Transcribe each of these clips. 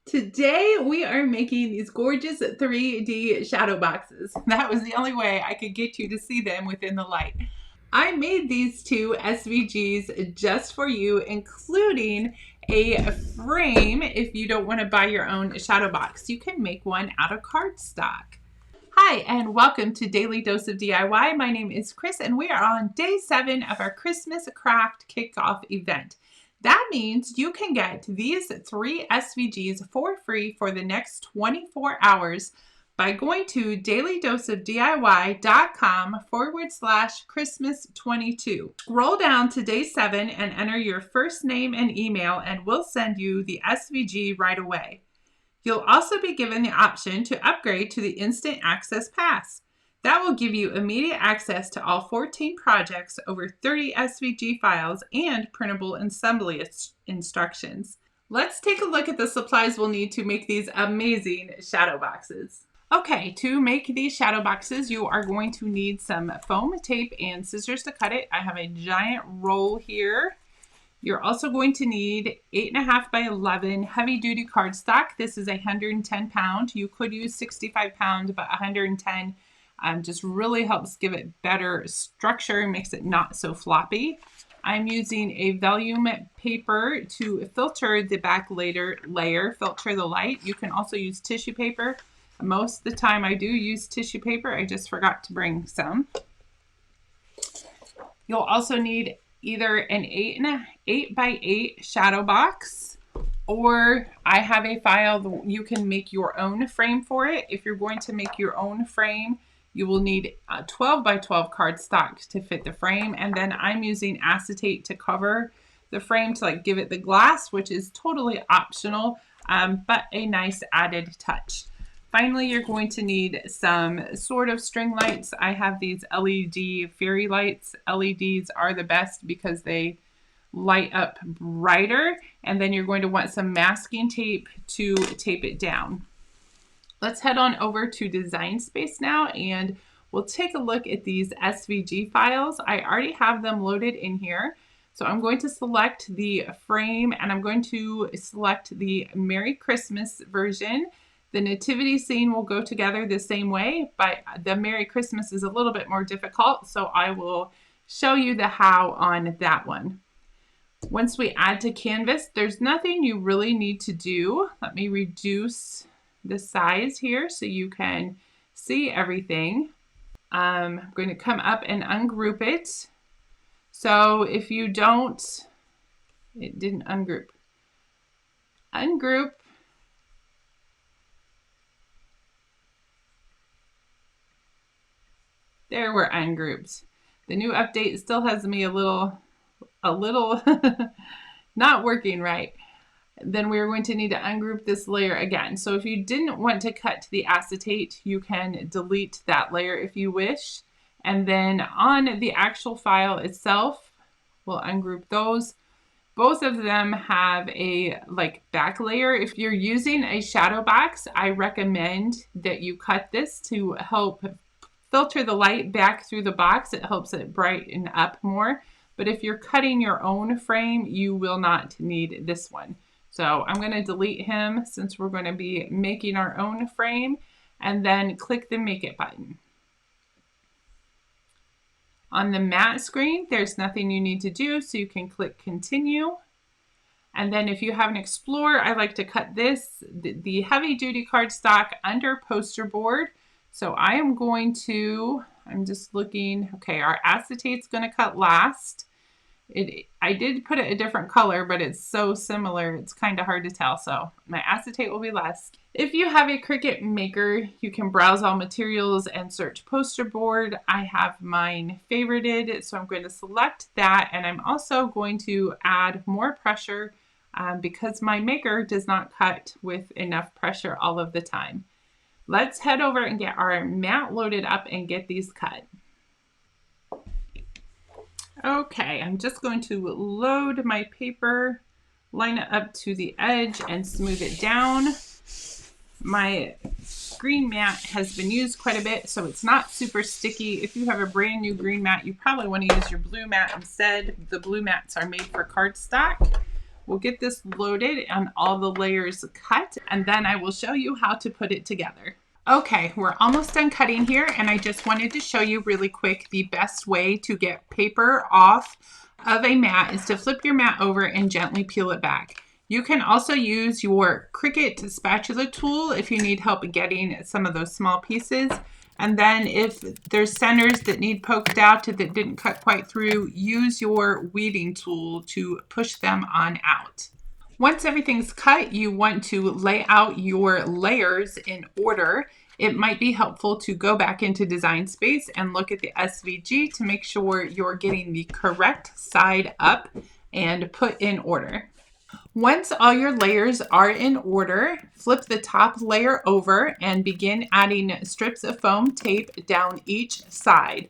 Today we are making these gorgeous 3D shadow boxes. That was the only way I could get you to see them within the light. I made these two SVGs just for you, including a frame if you don't want to buy your own shadow box. You can make one out of cardstock. Hi, and welcome to Daily Dose of DIY. My name is Chris, and we are on day 7 of our Christmas Craft Kickoff Event. That means you can get these 3 SVGs for free for the next 24 hours by going to dailydoseofdiy.com/Christmas22. Scroll down to day 7 and enter your first name and email, and we'll send you the SVG right away. You'll also be given the option to upgrade to the Instant Access Pass. That will give you immediate access to all 14 projects, over 30 SVG files, and printable assembly instructions. Let's take a look at the supplies we'll need to make these amazing shadow boxes. Okay, to make these shadow boxes, you are going to need some foam, tape, and scissors to cut it. I have a giant roll here. You're also going to need 8.5 by 11 heavy duty cardstock. This is 110 pound. You could use 65 pound, but 110 just really helps give it better structure and makes it not so floppy. I'm using a Vellum paper to filter the back layer, filter the light. You can also use tissue paper. Most of the time I do use tissue paper. I just forgot to bring some. You'll also need either an 8 by 8 shadow box, or I have a file you can make your own frame for it. If you're going to make your own frame, you will need a 12 by 12 cardstock to fit the frame, and then I'm using acetate to cover the frame to give it the glass, which is totally optional, but a nice added touch. Finally, you're going to need some sort of string lights. I have these LED fairy lights. LEDs are the best because they light up brighter. And then you're going to want some masking tape to tape it down. Let's head on over to Design Space now, and we'll take a look at these SVG files. I already have them loaded in here. So I'm going to select the frame, and I'm going to select the Merry Christmas version. The nativity scene will go together the same way, but the Merry Christmas is a little bit more difficult, so I will show you the how on that one. Once we add to canvas, there's nothing you really need to do. Let me reduce the size here so you can see everything. I'm going to come up and ungroup it. So if you don't, it didn't ungroup. Ungroup. There we're ungrouped. The new update still has me a little not working right. Then we're going to need to ungroup this layer again. So if you didn't want to cut to the acetate, you can delete that layer if you wish. And then on the actual file itself, we'll ungroup those. Both of them have a back layer. If you're using a shadow box, I recommend that you cut this to help filter the light back through the box. It helps it brighten up more. But if you're cutting your own frame, you will not need this one. So I'm going to delete him since we're going to be making our own frame, and then click the Make It button. On the matte screen, there's nothing you need to do, so you can click Continue. And then if you have an Explorer, I like to cut this, the heavy duty cardstock, under poster board. So I am going to, I'm just looking, okay, our acetate's going to cut last. I did put it a different color, but it's so similar, it's kind of hard to tell. So my acetate will be less. If you have a Cricut Maker, you can browse all materials and search poster board. I have mine favorited, so I'm going to select that. And I'm also going to add more pressure because my Maker does not cut with enough pressure all of the time. Let's head over and get our mat loaded up and get these cut. Okay, I'm just going to load my paper, line it up to the edge, and smooth it down. My green mat has been used quite a bit, so it's not super sticky. If you have a brand new green mat, you probably want to use your blue mat instead. The blue mats are made for cardstock. We'll get this loaded and all the layers cut, and then I will show you how to put it together. Okay, we're almost done cutting here, and I just wanted to show you really quick the best way to get paper off of a mat is to flip your mat over and gently peel it back. You can also use your Cricut spatula tool if you need help getting some of those small pieces. And then if there's centers that need poked out that didn't cut quite through, use your weeding tool to push them on out. Once everything's cut, you want to lay out your layers in order. It might be helpful to go back into Design Space and look at the SVG to make sure you're getting the correct side up and put in order. Once all your layers are in order, flip the top layer over and begin adding strips of foam tape down each side.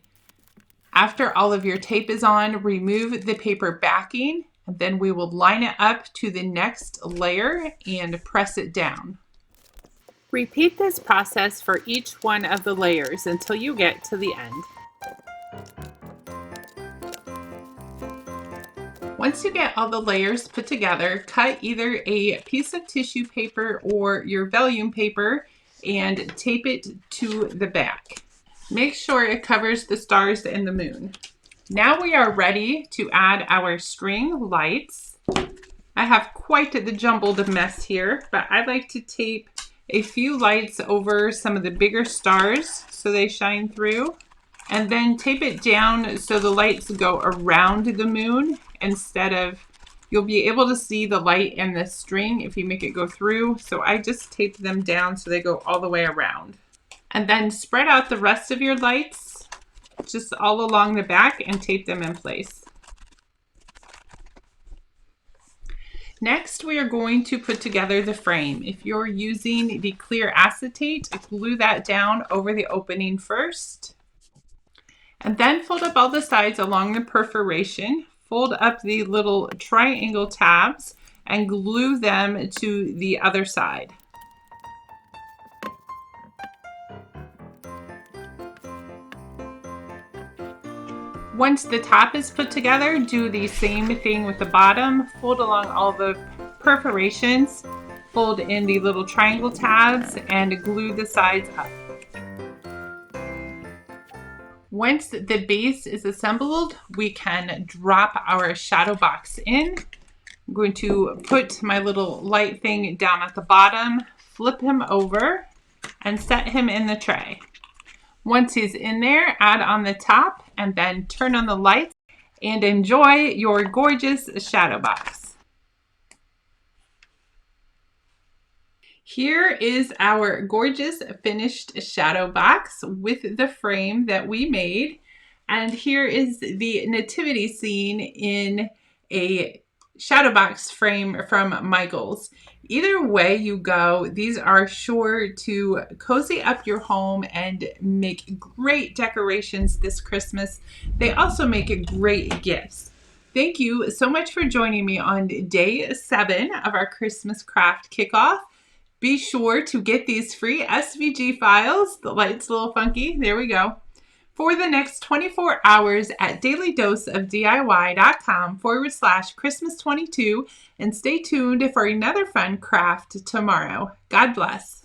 After all of your tape is on, remove the paper backing, and then we will line it up to the next layer and press it down. Repeat this process for each one of the layers until you get to the end. Once you get all the layers put together, cut either a piece of tissue paper or your vellum paper and tape it to the back. Make sure it covers the stars and the moon. Now we are ready to add our string lights. I have quite the jumbled mess here, but I like to tape a few lights over some of the bigger stars so they shine through, and then tape it down so the lights go around the moon instead of, you'll be able to see the light and the string if you make it go through. So I just tape them down so they go all the way around. And then spread out the rest of your lights just all along the back and tape them in place. Next, we are going to put together the frame. If you're using the clear acetate, glue that down over the opening first. And then fold up all the sides along the perforation. Fold up the little triangle tabs and glue them to the other side. Once the top is put together, do the same thing with the bottom. Fold along all the perforations, fold in the little triangle tabs, and glue the sides up. Once the base is assembled, we can drop our shadow box in. I'm going to put my little light thing down at the bottom, flip him over, and set him in the tray. Once he's in there, add on the top and then turn on the lights and enjoy your gorgeous shadow box. Here is our gorgeous finished shadow box with the frame that we made. And here is the nativity scene in a shadow box frame from Michaels. Either way you go, these are sure to cozy up your home and make great decorations this Christmas. They also make great gifts. Thank you so much for joining me on day 7 of our Christmas craft kickoff. Be sure to get these free SVG files. The light's a little funky. There we go. For the next 24 hours at dailydoseofdiy.com/Christmas22, and stay tuned for another fun craft tomorrow. God bless.